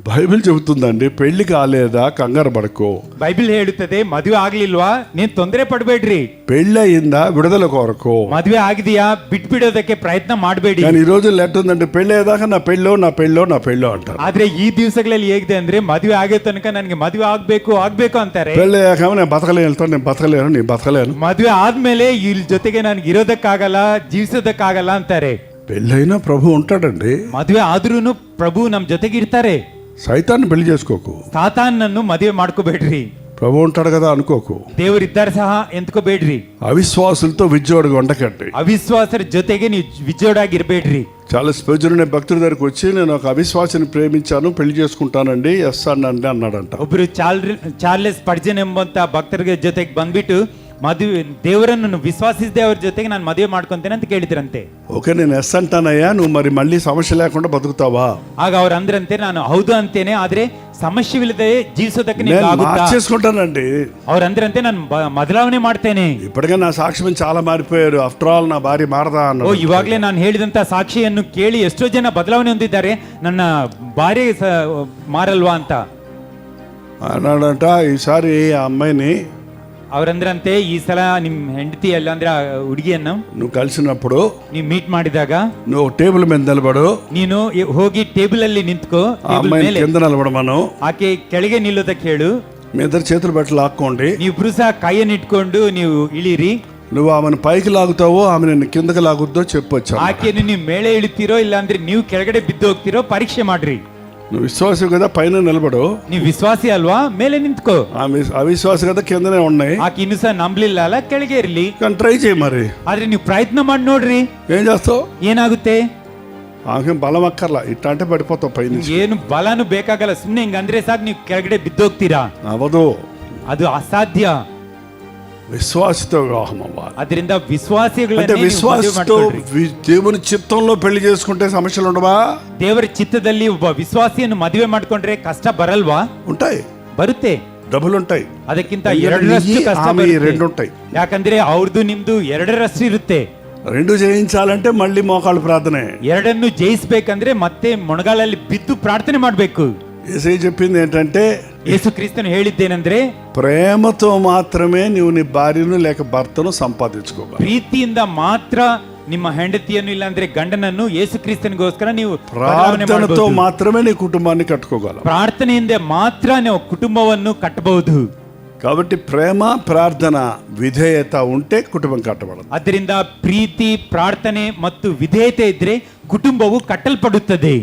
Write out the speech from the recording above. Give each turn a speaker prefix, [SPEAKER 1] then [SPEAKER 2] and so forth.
[SPEAKER 1] Bible చెబుతుందండి, పెళ్లి కాలేదా కంగారు పడకు.
[SPEAKER 2] ಬೈಬಲ್ ಹೇಳುತ್ತದೆ ಮದುವೆ ಆಗ್ಲಿಲ್ವಾ ನೀನ್ ತೊಂದರೆ ಪಡಬೇಡ್ರಿ.
[SPEAKER 1] పెళ్లి అయిందా విడుదల కొరకు.
[SPEAKER 2] ಮದುವೆ ಆಗಿದೆಯಾ ಬಿಟ್ಬಿಡೋದಕ್ಕೆ ಪ್ರಯತ್ನ ಮಾಡಬೇಡಿ.
[SPEAKER 1] కానీ ఈ రోజు ఎట్టుందంటే పెళ్లి అయ్యేదాకా నా పెళ్ళో నా పెళ్ళో నా పెళ్ళో ಅಂತಾರೆ.
[SPEAKER 2] ಆದ್ರೆ ಈ ದಿವಸಗಳಲ್ಲಿ ಹೇಗಿದೆ ಅಂದ್ರೆ ಮದುವೆ ಆಗೋ ತನಕ ನನಗೆ ಮದುವೆ ಆಗ್ಬೇಕು ಅಂತಾರೆ.
[SPEAKER 1] పెళ్లి అయ్యాక నేను బతకలేను, నేను బతకలేను, నేను బతకలేను.
[SPEAKER 2] ಮದುವೆ ಆದ್ಮೇಲೆ ಇಲ್ ಜೊತೆಗೆ ನನಗೆ ಇರೋದಕ್ಕಾಗಲ್ಲ, ಜೀವಿಸೋದಕ್ಕಾಗಲ್ಲ ಅಂತಾರೆ.
[SPEAKER 1] పెళ్ళైనా ప్రభు ఉంటాడండి.
[SPEAKER 2] ಮದುವೆ ಆದ್ರೂನು ಪ್ರಭು ನಮ್ ಜೊತೆಗೆ ಇರ್ತಾರೆ.
[SPEAKER 1] సైతాన్ని పెళ్లి చేసుకోకు,
[SPEAKER 2] ಸಾತಾನನ್ನು ಮದುವೆ ಮಾಡ್ಕೋಬೇಡ್ರಿ.
[SPEAKER 1] ప్రభు ఉంటాడు కదా అనుకోకు.
[SPEAKER 2] ದೇವರು ಇದ್ದಾರೆ ಸಹ ಎಂದ್ಕೋಬೇಡ್ರಿ.
[SPEAKER 1] అవిశ్వాసులతో విజ్జోడుగా ఉండకండి.
[SPEAKER 2] ಅವಿಶ್ವಾಸರ ಜೊತೆಗೆ ನೀವು ವಿಜೋಡಾಗಿರ್ಬೇಡ್ರಿ.
[SPEAKER 1] చాలా స్పేజులనే భక్తుల దగ్గరికి వచ్చి నేను ఒక అవిశ్వాసిని ప్రేమించాను, పెళ్లి చేసుకుంటానండి, ఎస్ అనండి అన్నాడంట.
[SPEAKER 2] ಒಬ್ರು ಚಾರ್ಲೆಸ್ ಪಡ್ಜನ್ ಎಂಬಂತ ಭಕ್ತರ ಜೊತೆಗೆ ಬಂದ್ಬಿಟ್ಟು ಮದುವೆ ದೇವರನ್ನು ವಿಶ್ವಾಸಿಸಿದೆ ಅವ್ರ ಜೊತೆಗೆ ನಾನು ಮದುವೆ ಮಾಡ್ಕೊಂತೇನೆ ಅಂತ ಕೇಳಿದ್ರಂತೆ.
[SPEAKER 1] ఓకే నేను ఎస్ అంటానయ్యా, నువ్వు మరి మళ్ళీ సమస్య లేకుండా బతుకుతావా?
[SPEAKER 2] ಆಗ ಅವ್ರು ಅಂದ್ರಂತೆ ನಾನು ಹೌದು ಅಂತೇನೆ, ಆದ್ರೆ ಸಮಸ್ಯೆವಿಲ್ಲದೆ ಜೀವಿಸೋದಕ್ಕೆ
[SPEAKER 1] నేను మార్చేసుకుంటానండి.
[SPEAKER 2] ಅವ್ರು ಅಂದ್ರಂತೆ ನಾನು ಬದಲಾವಣೆ ಮಾಡ್ತೇನೆ.
[SPEAKER 1] ఇప్పటికే నా సాక్ష్యం చాలా మారిపోయారు, ఆఫ్టర్ ఆల్ నా భార్య మారదా అన్న.
[SPEAKER 2] ಓ ಇವಾಗ್ಲೇ ನಾನು ಹೇಳಿದಂತ ಸಾಕ್ಷಿಯನ್ನು ಕೇಳಿ ಎಷ್ಟೋ ಜನ ಬದಲಾವಣೆ ಹೊಂದಿದ್ದಾರೆ, ನನ್ನ ಭಾರ್ಯ ಮಾರಲ್ವಾ ಅಂತ
[SPEAKER 1] అన్నాడంట. ఈసారి ఆ అమ్మాయిని
[SPEAKER 2] ಅವ್ರಂದ್ರಂತೆ ಈ ಸಲ ನಿಮ್ ಹೆಂಡತಿ ಅಲ್ಲ ಅಂದ್ರೆ ಹುಡುಗಿಯನ್ನು
[SPEAKER 1] నువ్వు కలిసినప్పుడు
[SPEAKER 2] ನೀವು ಮೀಟ್ ಮಾಡಿದಾಗ
[SPEAKER 1] నువ్వు టేబుల్ మీద నిలబడు,
[SPEAKER 2] ನೀನು ಹೋಗಿ ಟೇಬಲ್ ಅಲ್ಲಿ ನಿಂತ್ಕೋ.
[SPEAKER 1] ఆ అమ్మాయిని కింద నిలబడమను,
[SPEAKER 2] ಆಕೆ ಕೆಳಗೆ ನಿಲ್ಲೋದಕ್ಕೆ ಹೇಳು.
[SPEAKER 1] మీ ఇద్దరు చేతులు పెట్టి లాక్కోండి.
[SPEAKER 2] ನೀವಿಬ್ರು ಸಹ ಕೈಯನ್ನು ಇಟ್ಕೊಂಡು ನೀವು ಇಳಿರಿ.
[SPEAKER 1] నువ్వు ఆమెను పైకి లాగుతావో ఆమె నిన్ను కిందకి లాగుద్దో చెప్పొచ్చు.
[SPEAKER 2] ಆಕೆಯನ್ನು ನೀವು ಮೇಲೆ ಇಳಿತೀರೋ ಇಲ್ಲ ಅಂದ್ರೆ ನೀವು ಕೆಳಗಡೆ ಬಿದ್ದು ಹೋಗ್ತಿರೋ ಪರೀಕ್ಷೆ ಮಾಡ್ರಿ.
[SPEAKER 1] నువ్వు విశ్వాసం కదా పైన నిలబడు,
[SPEAKER 2] ನೀವು ವಿಶ್ವಾಸಿ ಅಲ್ವಾ ಮೇಲೆ ನಿಂತ್ಕೋ.
[SPEAKER 1] అవిశ్వాసం కదా కిందనే ఉన్నాయి.
[SPEAKER 2] ಆಕೆ ಇನ್ನು ಸಹ ನಂಬಲಿಲ್ಲ ಅಲ್ಲ, ಕೆಳಗೆ ಇರ್ಲಿ.
[SPEAKER 1] కానీ ట్రై చేయి మరి.
[SPEAKER 2] ಆದ್ರೆ ನೀವು ಪ್ರಯತ್ನ ಮಾಡಿ ನೋಡ್ರಿ,
[SPEAKER 1] ఏం చేస్తావు?
[SPEAKER 2] ಏನಾಗುತ್ತೆ.
[SPEAKER 1] ఆమె బలం అక్కర్లా, ఇట్లా అంటే పడిపోతావు పైన.
[SPEAKER 2] ಏನು ಬಲನು ಬೇಕಾಗಲ್ಲ, ಸುಮ್ನೆ ಹಿಂಗ ಅಂದ್ರೆ ಸಾಕು ನೀವು ಕೆಳಗಡೆ ಬಿದ್ದೋಗ್ತೀರಾ.
[SPEAKER 1] అవదు,
[SPEAKER 2] ಅದು ಅಸಾಧ್ಯ.
[SPEAKER 1] విశ్వాసతో వివాహం అవ్వాలి.
[SPEAKER 2] ಅದರಿಂದ
[SPEAKER 1] అంటే
[SPEAKER 2] ವಿಶ್ವಾಸಿಗಳನ್ನೇ ನೀವು ಮದುವೆ
[SPEAKER 1] విశ్వాసతో
[SPEAKER 2] ಮಾಡ್ಕೊಳ್ರಿ.
[SPEAKER 1] దేవుని చిత్తంలో పెళ్లి చేసుకుంటే సమస్యలు ఉండవా?
[SPEAKER 2] ದೇವರ ಚಿತ್ತದಲ್ಲಿ ಒಬ್ಬ ವಿಶ್ವಾಸಿಯನ್ನು ಮದುವೆ ಮಾಡ್ಕೊಂಡ್ರೆ ಕಷ್ಟ ಬರಲ್ವಾ?
[SPEAKER 1] ఉంటాయి,
[SPEAKER 2] ಬರುತ್ತೆ.
[SPEAKER 1] డబ్బులు ఉంటాయి,
[SPEAKER 2] ಅದಕ್ಕಿಂತ ಎರಡರಷ್ಟು ಕಷ್ಟ
[SPEAKER 1] ఆమె
[SPEAKER 2] ಬರುತ್ತೆ.
[SPEAKER 1] రెండు ఉంటాయి.
[SPEAKER 2] ಯಾಕಂದ್ರೆ ಅವ್ರದ್ದು ನಿಮ್ದು ಎರಡರಷ್ಟು ಇರುತ್ತೆ.
[SPEAKER 1] రెండు జయించాలంటే మళ్ళీ మోకాళ్ళు ప్రార్థనే.
[SPEAKER 2] ಎರಡನ್ನು ಜಯಿಸ್ಬೇಕಂದ್ರೆ ಮತ್ತೆ ಮೊಣಗಾಲಲ್ಲಿ ಬಿದ್ದು ಪ್ರಾರ್ಥನೆ ಮಾಡ್ಬೇಕು.
[SPEAKER 1] యేసయ్య చెప్పింది ఏంటంటే,
[SPEAKER 2] ಯೇಸು ಕ್ರಿಸ್ತನು ಹೇಳಿದ್ದೇನೆಂದ್ರೆ
[SPEAKER 1] ప్రేమతో మాత్రమే నీవు నీ భార్యను లేక భర్తను సంపాదించుకోవాలి.
[SPEAKER 2] ಪ್ರೀತಿಯಿಂದ ಮಾತ್ರ ನಿಮ್ಮ ಹೆಂಡತಿಯನ್ನು ಇಲ್ಲ ಅಂದ್ರೆ ಗಂಡನನ್ನು ಯೇಸು ಕ್ರಿಸ್ತನಿಗೋಸ್ಕರ ನೀವು
[SPEAKER 1] ప్రార్థనతో మాత్రమే నీ కుటుంబాన్ని కట్టుకోగలవు.
[SPEAKER 2] ಪ್ರಾರ್ಥನೆಯಿಂದ ಮಾತ್ರ ನೀವು ಕುಟುಂಬವನ್ನು ಕಟ್ಟಬಹುದು.
[SPEAKER 1] కాబట్టి ప్రేమ ప్రార్థన విధేయత ఉంటే కుటుంబం కట్టబడదు.
[SPEAKER 2] ಅದರಿಂದ ಪ್ರೀತಿ ಪ್ರಾರ್ಥನೆ ಮತ್ತು ವಿಧೇಯತೆ ಇದ್ರೆ ಕುಟುಂಬವು ಕಟ್ಟಲ್ಪಡುತ್ತದೆ.